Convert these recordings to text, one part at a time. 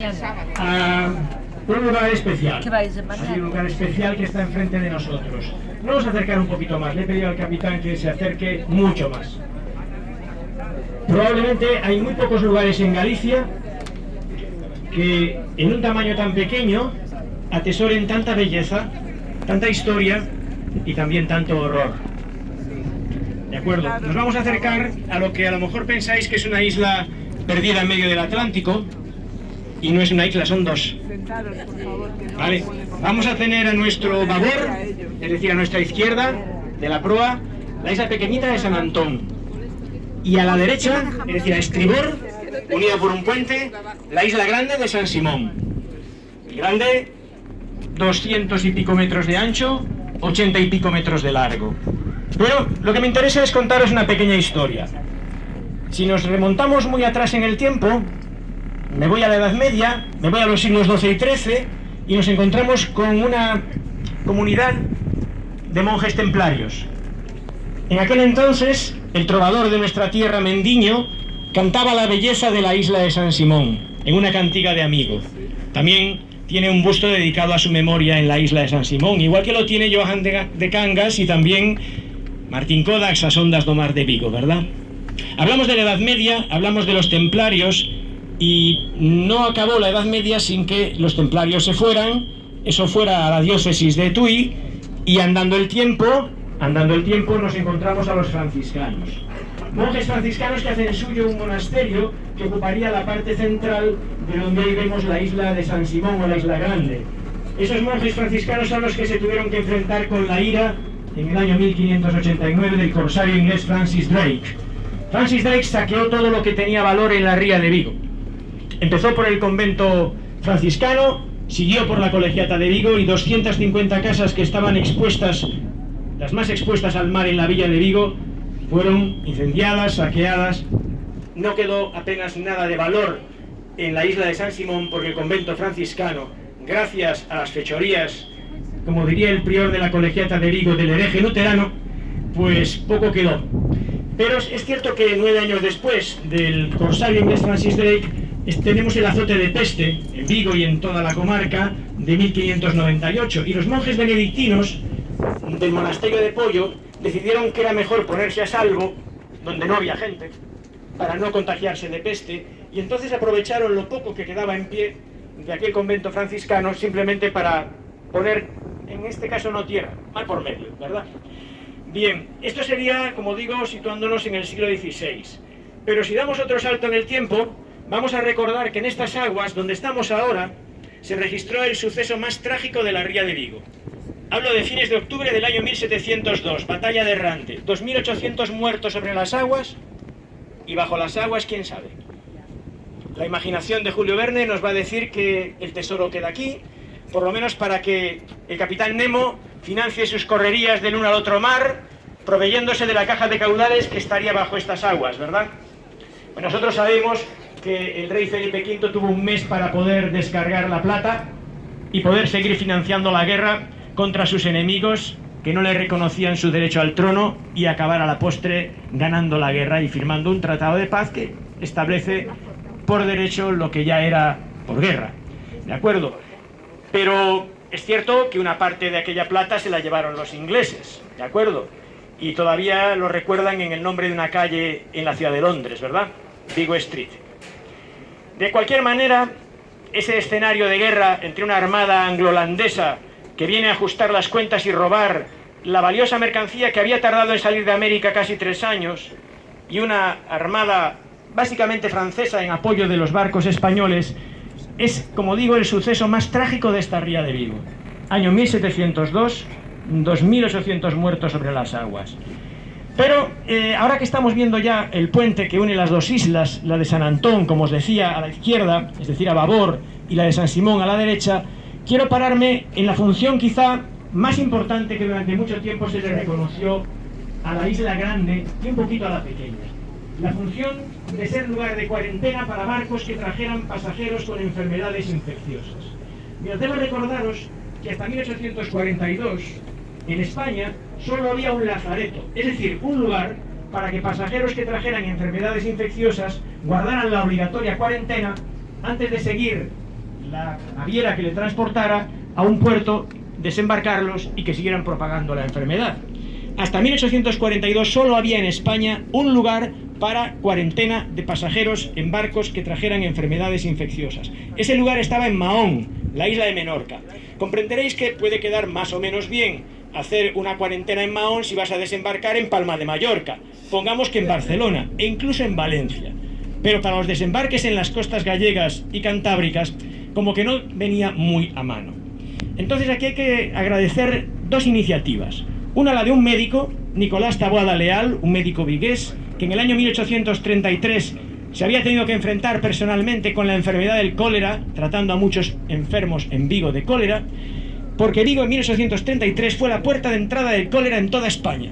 a un lugar especial. Hay un lugar especial que está enfrente de nosotros. Nos vamos a acercar un poquito más. Le he pedido al capitán que se acerque mucho más. Probablemente hay muy pocos lugares en Galicia que en un tamaño tan pequeño atesoren tanta belleza, tanta historia y también tanto horror. ¿De acuerdo? Nos vamos a acercar a lo que a lo mejor pensáis que es una isla perdida en medio del Atlántico, y no es una isla, son dos. Vale, vamos a tener a nuestro babor, es decir, a nuestra izquierda de la proa, la isla pequeñita de San Antón. Y a la derecha, es decir, a estribor, unida por un puente, la isla grande de San Simón. Grande, 200 y pico metros de ancho, 80 y pico metros de largo. Pero lo que me interesa es contaros una pequeña historia. Si nos remontamos muy atrás en el tiempo, me voy a la Edad Media, me voy a los siglos XII y XIII y nos encontramos con una comunidad de monjes templarios. En aquel entonces, el trovador de nuestra tierra, Mendiño, cantaba la belleza de la isla de San Simón, en una cantiga de amigo. También tiene un busto dedicado a su memoria en la isla de San Simón, igual que lo tiene Joan de Cangas y también Martín Codax a Sondas do Mar de Vigo, ¿verdad? Hablamos de la Edad Media, hablamos de los templarios, y no acabó la Edad Media sin que los templarios se fueran, eso fuera a la diócesis de Tui, y andando el tiempo nos encontramos a los franciscanos. Monjes franciscanos que hacen suyo un monasterio que ocuparía la parte central de donde hoy vemos la isla de San Simón o la isla Grande. Esos monjes franciscanos son los que se tuvieron que enfrentar con la ira en el año 1589 del corsario inglés Francis Drake. Francis Drake saqueó todo lo que tenía valor en la ría de Vigo. Empezó por el convento franciscano, siguió por la colegiata de Vigo y 250 casas que estaban expuestas, las más expuestas al mar en la villa de Vigo, fueron incendiadas, saqueadas. No quedó apenas nada de valor en la isla de San Simón porque el convento franciscano, gracias a las fechorías, como diría el prior de la colegiata de Vigo, del hereje luterano, pues poco quedó. Pero es cierto que 9 años después del corsario inglés Francis Drake, tenemos el azote de peste en Vigo y en toda la comarca de 1598, y los monjes benedictinos del monasterio de Pollo decidieron que era mejor ponerse a salvo donde no había gente para no contagiarse de peste, y entonces aprovecharon lo poco que quedaba en pie de aquel convento franciscano simplemente para poner, en este caso no tierra, mal por medio, ¿verdad? Bien, esto sería, como digo, situándonos en el siglo XVI, pero si damos otro salto en el tiempo, vamos a recordar que en estas aguas, donde estamos ahora, se registró el suceso más trágico de la ría de Vigo. Hablo de fines de octubre del año 1702, batalla de Rante, 2.800 muertos sobre las aguas, y bajo las aguas, ¿quién sabe? La imaginación de Julio Verne nos va a decir que el tesoro queda aquí, por lo menos para que el capitán Nemo financie sus correrías del uno al otro mar, proveyéndose de la caja de caudales que estaría bajo estas aguas, ¿verdad? Pues nosotros sabemos que el rey Felipe V tuvo un mes para poder descargar la plata y poder seguir financiando la guerra contra sus enemigos que no le reconocían su derecho al trono, y acabar a la postre ganando la guerra y firmando un tratado de paz que establece por derecho lo que ya era por guerra. ¿De acuerdo? Pero es cierto que una parte de aquella plata se la llevaron los ingleses, ¿de acuerdo? Y todavía lo recuerdan en el nombre de una calle en la ciudad de Londres, ¿verdad? Vigo Street. De cualquier manera, ese escenario de guerra entre una armada anglo-holandesa que viene a ajustar las cuentas y robar la valiosa mercancía que había tardado en salir de América casi 3 años, y una armada básicamente francesa en apoyo de los barcos españoles, es, como digo, el suceso más trágico de esta ría de Vigo. Año 1702, 2.800 muertos sobre las aguas. Pero ahora que estamos viendo ya el puente que une las dos islas, la de San Antón, como os decía, a la izquierda, es decir, a babor, y la de San Simón a la derecha, quiero pararme en la función quizá más importante que durante mucho tiempo se le reconoció a la isla Grande y un poquito a la pequeña. La función de ser lugar de cuarentena para barcos que trajeran pasajeros con enfermedades infecciosas. Mira, debo recordaros que hasta 1842 en España solo había un lazareto, es decir, un lugar para que pasajeros que trajeran enfermedades infecciosas guardaran la obligatoria cuarentena antes de seguir la naviera que le transportara a un puerto, desembarcarlos y que siguieran propagando la enfermedad. Hasta 1842 solo había en España un lugar para cuarentena de pasajeros en barcos que trajeran enfermedades infecciosas. Ese lugar estaba en Mahón, la isla de Menorca. Comprenderéis que puede quedar más o menos bien hacer una cuarentena en Mahón si vas a desembarcar en Palma de Mallorca, pongamos que en Barcelona e incluso en Valencia. Pero para los desembarques en las costas gallegas y cantábricas, como que no venía muy a mano. Entonces aquí hay que agradecer dos iniciativas. Una, la de un médico, Nicolás Taboada Leal, un médico vigués, que en el año 1833 se había tenido que enfrentar personalmente con la enfermedad del cólera, tratando a muchos enfermos en Vigo de cólera, porque Vigo en 1833 fue la puerta de entrada del cólera en toda España.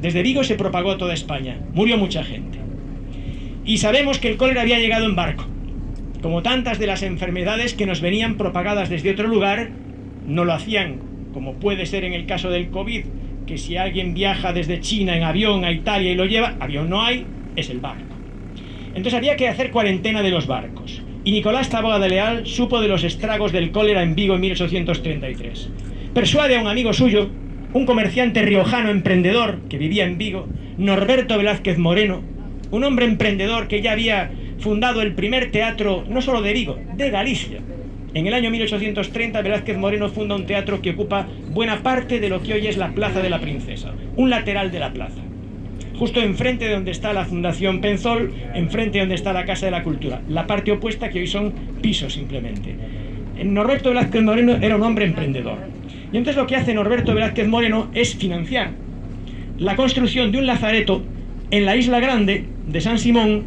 Desde Vigo se propagó a toda España, murió mucha gente. Y sabemos que el cólera había llegado en barco. Como tantas de las enfermedades que nos venían propagadas desde otro lugar, no lo hacían, como puede ser en el caso del COVID, que si alguien viaja desde China en avión a Italia y lo lleva, avión no hay, es el barco. Entonces había que hacer cuarentena de los barcos. Y Nicolás Taboada Leal supo de los estragos del cólera en Vigo en 1833. Persuade a un amigo suyo, un comerciante riojano emprendedor que vivía en Vigo, Norberto Velázquez Moreno, un hombre emprendedor que ya había fundado el primer teatro, no solo de Vigo, de Galicia. En el año 1830 Velázquez Moreno funda un teatro que ocupa buena parte de lo que hoy es la Plaza de la Princesa, un lateral de la plaza. Justo enfrente de donde está la Fundación Penzol, enfrente de donde está la Casa de la Cultura, la parte opuesta que hoy son pisos simplemente. Norberto Velázquez Moreno era un hombre emprendedor. Y entonces lo que hace Norberto Velázquez Moreno es financiar la construcción de un lazareto en la Isla Grande de San Simón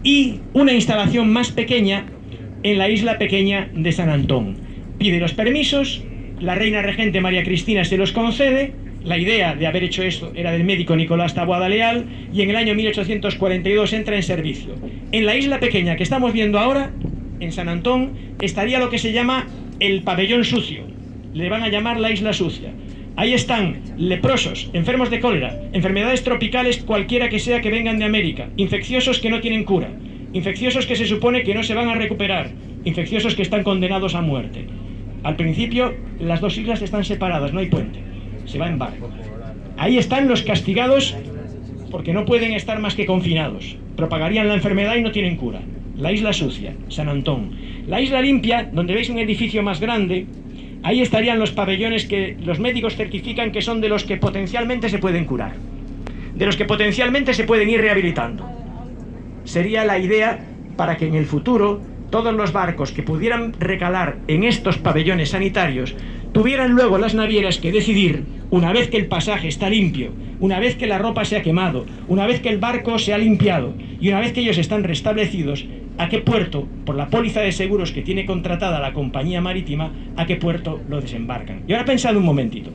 y una instalación más pequeña en la isla pequeña de San Antón. Pide los permisos, la reina regente María Cristina se los concede. La idea de haber hecho esto era del médico Nicolás Taboada Leal y en el año 1842 entra en servicio. En la isla pequeña que estamos viendo ahora, en San Antón, estaría lo que se llama el pabellón sucio. Le van a llamar la isla sucia. Ahí están leprosos, enfermos de cólera, enfermedades tropicales cualquiera que sea que vengan de América, infecciosos que no tienen cura, infecciosos que se supone que no se van a recuperar, infecciosos que están condenados a muerte. Al principio las dos islas están separadas, no hay puente, se va en barco. Ahí están los castigados porque no pueden estar más que confinados, propagarían la enfermedad y no tienen cura. La isla sucia, San Antón. La isla limpia, donde veis un edificio más grande, ahí estarían los pabellones que los médicos certifican que son de los que potencialmente se pueden curar, de los que potencialmente se pueden ir rehabilitando. Sería la idea para que en el futuro todos los barcos que pudieran recalar en estos pabellones sanitarios tuvieran luego las navieras que decidir, una vez que el pasaje está limpio, una vez que la ropa se ha quemado, una vez que el barco se ha limpiado y una vez que ellos están restablecidos, a qué puerto, por la póliza de seguros que tiene contratada la compañía marítima, a qué puerto lo desembarcan. Y ahora pensad un momentito.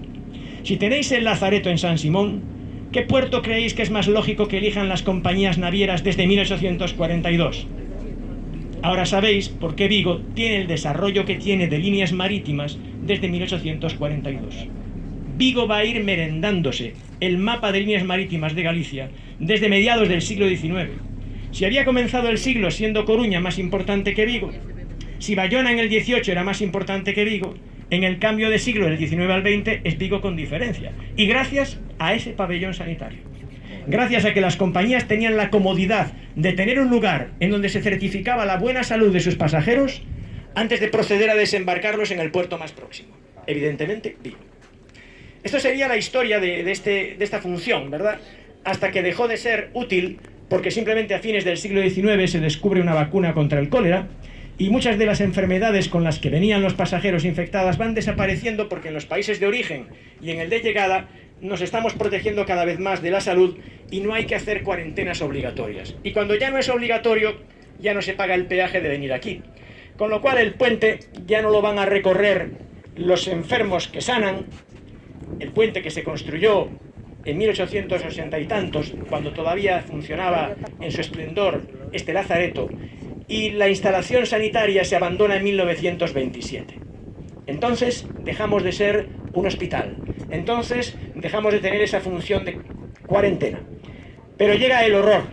Si tenéis el lazareto en San Simón, ¿qué puerto creéis que es más lógico que elijan las compañías navieras desde 1842? Ahora sabéis por qué Vigo tiene el desarrollo que tiene de líneas marítimas desde 1842. Vigo va a ir merendándose el mapa de líneas marítimas de Galicia desde mediados del siglo XIX. Si había comenzado el siglo siendo Coruña más importante que Vigo, si Bayona en el 18 era más importante que Vigo, en el cambio de siglo del 19 al 20 es Vigo con diferencia. Y gracias a ese pabellón sanitario. Gracias a que las compañías tenían la comodidad de tener un lugar en donde se certificaba la buena salud de sus pasajeros antes de proceder a desembarcarlos en el puerto más próximo. Evidentemente, Vigo. Esto sería la historia de esta función, ¿verdad? Hasta que dejó de ser útil porque simplemente a fines del siglo XIX se descubre una vacuna contra el cólera y muchas de las enfermedades con las que venían los pasajeros infectadas van desapareciendo porque en los países de origen y en el de llegada nos estamos protegiendo cada vez más de la salud y no hay que hacer cuarentenas obligatorias. Y cuando ya no es obligatorio, ya no se paga el peaje de venir aquí. Con lo cual el puente ya no lo van a recorrer los enfermos que sanan. El puente que se construyó en 1880 y tantos, cuando todavía funcionaba en su esplendor este lazareto, y la instalación sanitaria se abandona en 1927. Entonces dejamos de ser un hospital, entonces dejamos de tener esa función de cuarentena. Pero llega el horror,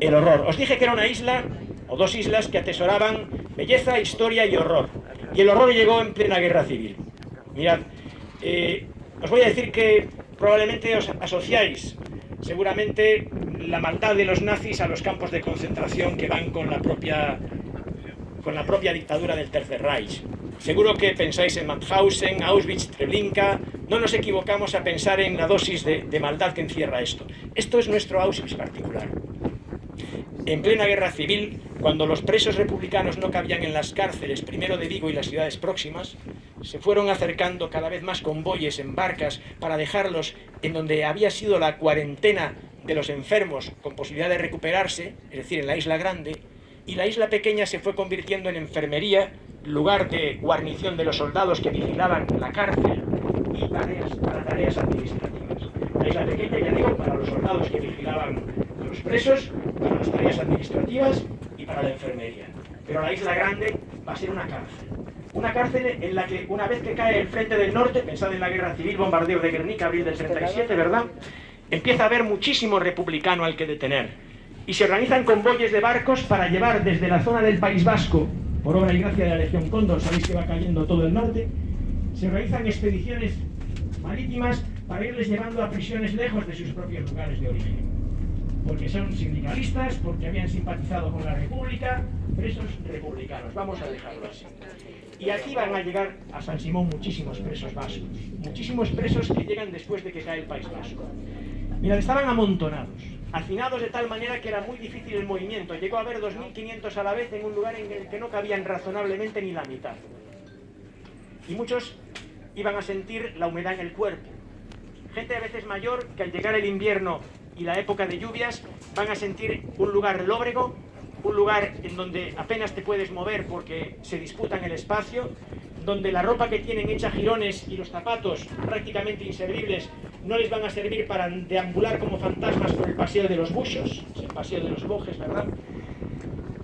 el horror. Os dije que era una isla, o dos islas, que atesoraban Belleza, historia y horror. Y el horror llegó en plena guerra civil. Mirad, os voy a decir que probablemente os asociáis seguramente la maldad de los nazis a los campos de concentración que van con la propia dictadura del Tercer Reich. Seguro que pensáis en Mauthausen, Auschwitz, Treblinka. No nos equivocamos a pensar en la dosis de maldad que encierra esto. Esto es nuestro Auschwitz particular. En plena guerra civil, cuando los presos republicanos no cabían en las cárceles, primero de Vigo y las ciudades próximas, se fueron acercando cada vez más convoyes en barcas para dejarlos en donde había sido la cuarentena de los enfermos con posibilidad de recuperarse, es decir, en la isla grande, y la isla pequeña se fue convirtiendo en enfermería, lugar de guarnición de los soldados que vigilaban la cárcel y para tareas administrativas. La isla pequeña, ya digo, para los soldados que vigilaban a los presos, para las tareas administrativas y para la enfermería. Pero la isla grande va a ser una cárcel. Una cárcel en la que, una vez que cae el frente del norte, pensad en la guerra civil, bombardeo de Guernica, abril del 37, ¿verdad? Empieza a haber muchísimo republicano al que detener. Y se organizan convoyes de barcos para llevar desde la zona del País Vasco, por obra y gracia de la Legión Cóndor, sabéis que va cayendo todo el norte, se realizan expediciones marítimas para irles llevando a prisiones lejos de sus propios lugares de origen. Porque son sindicalistas, porque habían simpatizado con la República, presos republicanos, vamos a dejarlo así. Y aquí van a llegar a San Simón muchísimos presos vascos, muchísimos presos que llegan después de que cae el País Vasco. Mirad, estaban amontonados, hacinados de tal manera que era muy difícil el movimiento. Llegó a haber 2.500 a la vez en un lugar en el que no cabían razonablemente ni la mitad. Y muchos iban a sentir la humedad en el cuerpo. Gente a veces mayor que al llegar el invierno y la época de lluvias van a sentir un lugar lóbrego, un lugar en donde apenas te puedes mover porque se disputan el espacio, donde la ropa que tienen hecha jirones y los zapatos prácticamente inservibles no les van a servir para deambular como fantasmas por el paseo de los buxos, el paseo de los bojes, ¿verdad?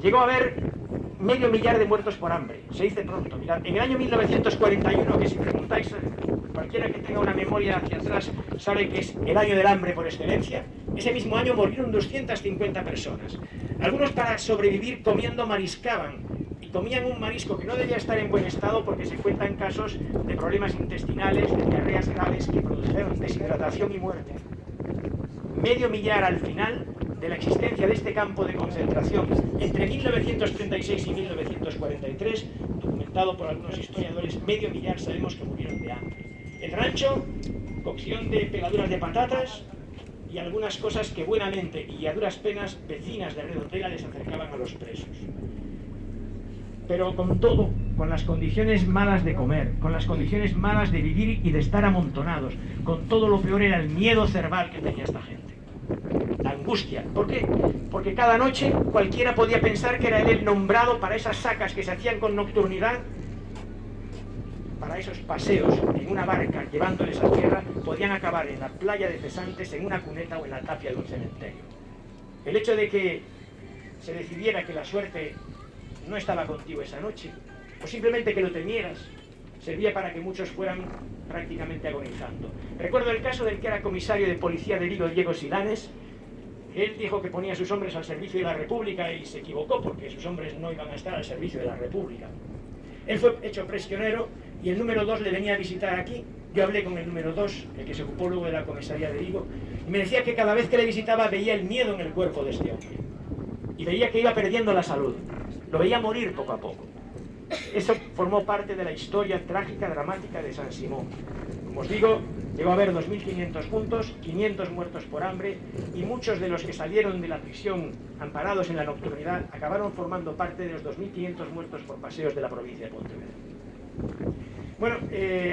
Llegó a haber 500.000 de muertos por hambre, se dice pronto. Mirad, en el año 1941, que si preguntáis, cualquiera que tenga una memoria hacia atrás sabe que es el año del hambre por excelencia, ese mismo año murieron 250 personas. Algunos para sobrevivir comiendo mariscaban, y comían un marisco que no debía estar en buen estado porque se cuentan casos de problemas intestinales, de diarreas graves que produjeron deshidratación y muerte. 500.000 al final de la existencia de este campo de concentración entre 1936 y 1943, documentado por algunos historiadores, 500.000 sabemos que murieron de hambre. El rancho, cocción de peladuras de patatas y algunas cosas que buenamente y a duras penas vecinas de Redondela les acercaban a los presos. Pero con todo, con las condiciones malas de comer, con las condiciones malas de vivir y de estar amontonados, con todo lo peor era el miedo cerval que tenía esta gente. La angustia. ¿Por qué? Porque cada noche cualquiera podía pensar que era él el nombrado para esas sacas que se hacían con nocturnidad, para esos paseos en una barca llevándoles a tierra, podían acabar en la playa de Cesantes, en una cuneta o en la tapia de un cementerio. El hecho de que se decidiera que la suerte no estaba contigo esa noche, o simplemente que lo temieras, servía para que muchos fueran prácticamente agonizando. Recuerdo el caso del que era comisario de policía de Vigo, Diego Silanes. Él dijo que ponía a sus hombres al servicio de la República y se equivocó porque sus hombres no iban a estar al servicio de la República. Él fue hecho prisionero y el número 2 le venía a visitar aquí. Yo hablé con el número 2, el que se ocupó luego de la comisaría de Vigo, y me decía que cada vez que le visitaba veía el miedo en el cuerpo de este hombre. Y veía que iba perdiendo la salud. Lo veía morir poco a poco. Eso formó parte de la historia trágica, dramática de San Simón. Como os digo, llegó a haber 2.500 puntos, 500 muertos por hambre, y muchos de los que salieron de la prisión amparados en la nocturnidad acabaron formando parte de los 2.500 muertos por paseos de la provincia de Pontevedra. Bueno,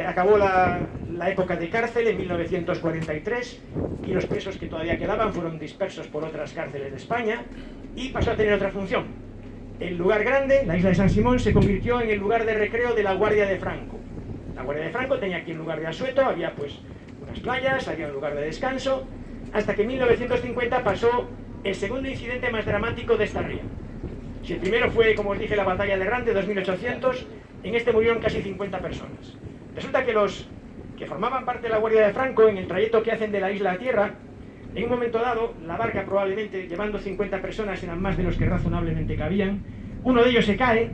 acabó la época de cárcel en 1943 y los presos que todavía quedaban fueron dispersos por otras cárceles de España y pasó a tener otra función. El lugar grande, la isla de San Simón, se convirtió en el lugar de recreo de la Guardia de Franco. La Guardia de Franco tenía aquí un lugar de asueto, había pues unas playas, había un lugar de descanso, hasta que en 1950 pasó el segundo incidente más dramático de esta ría. Si el primero fue, como os dije, la batalla de Rante, 2.800, en este murieron casi 50 personas. Resulta que los que formaban parte de la Guardia de Franco, en el trayecto que hacen de la isla a tierra, en un momento dado, la barca probablemente llevando 50 personas eran más de los que razonablemente cabían, uno de ellos se cae,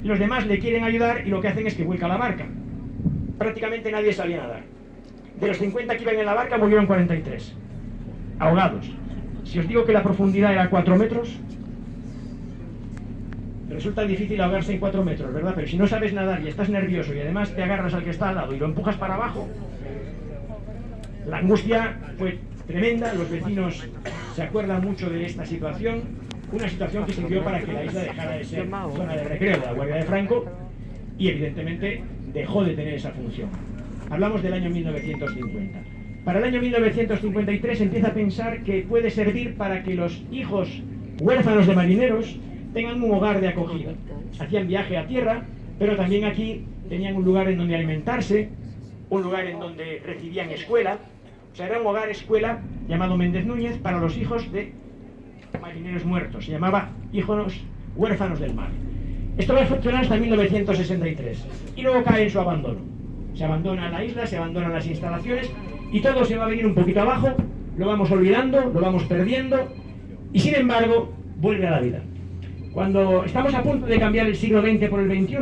Los demás le quieren ayudar y lo que hacen es que vuelca la barca. Prácticamente nadie sabía nadar. De los 50 que iban en la barca murieron 43, ahogados. Si os digo que la profundidad era 4 metros, resulta difícil ahogarse en 4 metros, ¿verdad? Pero si no sabes nadar y estás nervioso y además te agarras al que está al lado y lo empujas para abajo, la angustia fue tremenda. Los vecinos se acuerdan mucho de esta situación, una situación que sirvió para que la isla dejara de ser zona de recreo de la Guardia de Franco y evidentemente dejó de tener esa función. Hablamos del año 1950. Para el año 1953 empieza a pensar que puede servir para que los hijos huérfanos de marineros tengan un hogar de acogida. Hacían viaje a tierra, pero también aquí tenían un lugar en donde alimentarse, un lugar en donde recibían escuela. O sea, era un hogar-escuela llamado Méndez Núñez para los hijos de marineros muertos. Se llamaba Hijos Huérfanos del Mar. Esto va a funcionar hasta 1963 y luego cae en su abandono. Se abandona la isla, se abandonan las instalaciones y todo se va a venir un poquito abajo, lo vamos olvidando, lo vamos perdiendo y sin embargo vuelve a la vida. Cuando estamos a punto de cambiar el siglo XX por el XXI,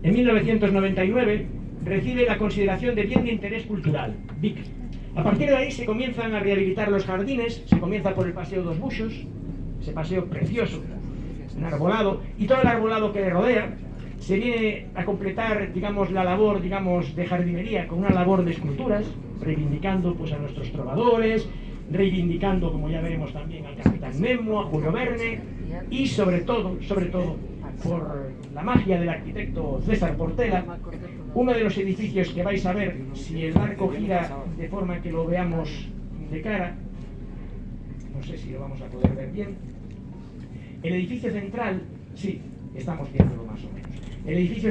en 1999 recibe la consideración de bien de interés cultural, BIC. A partir de ahí se comienzan a rehabilitar los jardines, se comienza por el Paseo dos Buxos, ese paseo precioso, un arbolado, y todo el arbolado que le rodea. Se viene a completar, digamos, la labor, digamos, de jardinería con una labor de esculturas, reivindicando pues a nuestros trovadores, reivindicando, como ya veremos también, al Capitán Nemo, a Julio Verne, y sobre todo, por la magia del arquitecto César Portela, uno de los edificios que vais a ver, si el barco gira de forma que lo veamos de cara, no sé si lo vamos a poder ver bien, el edificio central, sí, estamos viéndolo más o menos, el edificio